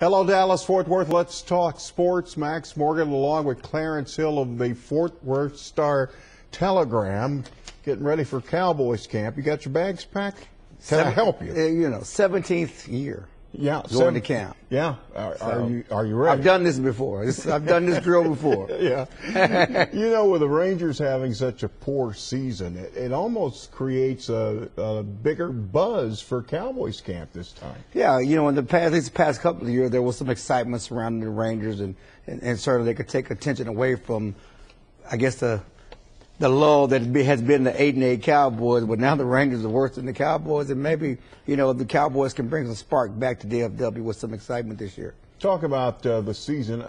Hello, Dallas, Fort Worth. Let's talk sports. Max Morgan along with Clarence Hill of the Fort Worth Star-Telegram getting ready for Cowboys camp. You got your bags packed? Can I help you? 17th year. Yeah, going to camp. Yeah, are you ready? I've done this before. I've done this drill before. Yeah, with the Rangers having such a poor season, it almost creates a bigger buzz for Cowboys camp this time. Yeah, in the past couple of years, there was some excitement surrounding the Rangers, and certainly they could take attention away from, I guess, the lull that has been the 8-8 Cowboys, but now the Rangers are worse than the Cowboys, and maybe, the Cowboys can bring some spark back to DFW with some excitement this year. Talk about the season.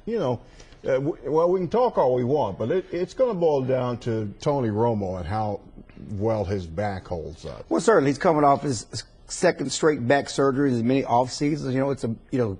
Well, we can talk all we want, but it's going to boil down to Tony Romo and how well his back holds up. Well, certainly. He's coming off his second straight back surgery, as many off seasons.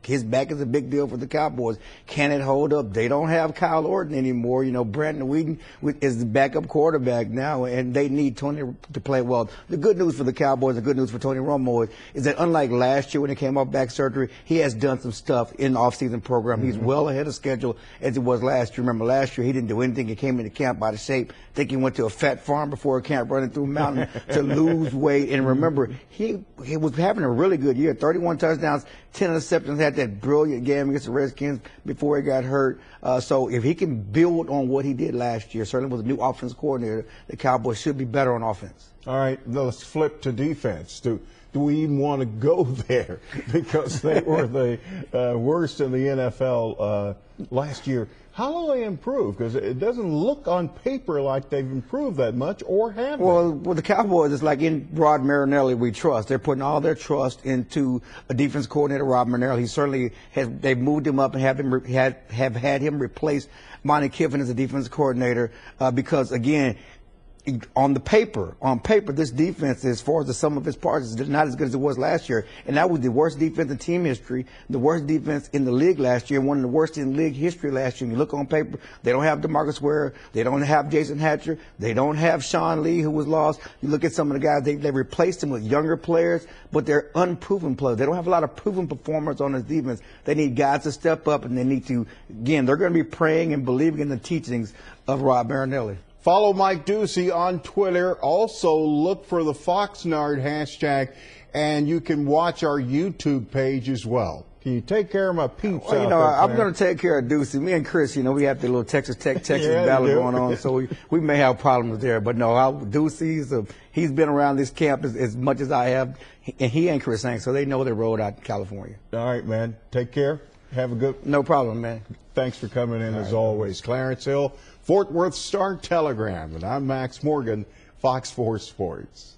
His back is a big deal for the Cowboys. Can it hold up? They don't have Kyle Orton anymore. Brandon Whedon is the backup quarterback now, and they need Tony to play well. The good news for the Cowboys, the good news for Tony Romo is that unlike last year when he came off back surgery, he has done some stuff in the off-season program. Mm-hmm. He's well ahead of schedule as he was last year. Remember, last year he didn't do anything. He came into camp out of shape. I think he went to a fat farm before a camp running through a mountain to lose weight. And remember, he was having a really good year. 31 touchdowns, 10 interceptions, had that brilliant game against the Redskins before he got hurt. So if he can build on what he did last year, certainly with a new offense coordinator, the Cowboys should be better on offense. All right, let's flip to defense. Do we even want to go there? Because they were the worst in the NFL last year. How will they improve? Because it doesn't look on paper like they've improved that much, or have they? Well, the Cowboys, it's like in Rod Marinelli we trust. They're putting all their trust into a defense coordinator, Rod Marinelli. He certainly has. They've moved him up and have had him replace Monty Kiffin as a defense coordinator because, again, on paper, this defense, as far as the sum of its parts, is not as good as it was last year. And that was the worst defense in team history, the worst defense in the league last year, one of the worst in league history last year. And you look on paper, they don't have DeMarcus Ware, they don't have Jason Hatcher, they don't have Sean Lee, who was lost. You look at some of the guys, they replaced them with younger players, but they're unproven players. They don't have a lot of proven performers on this defense. They need guys to step up, and they need to, again, they're going to be praying and believing in the teachings of Rod Marinelli. Follow Mike Ducey on Twitter. Also, look for the Oxnard hashtag, and you can watch our YouTube page as well. Can you take care of my peeps out there, I'm going to take care of Ducey. Me and Chris, we have the little Texas battle going on, so we may have problems there. But no, Ducey's, he's been around this camp as much as I have, and he and Chris Hank, so they know their road out in California. All right, man. Take care. Have a good. No problem, man. Thanks for coming in as always. Clarence Hill, Fort Worth Star-Telegram, and I'm Max Morgan, Fox 4 Sports.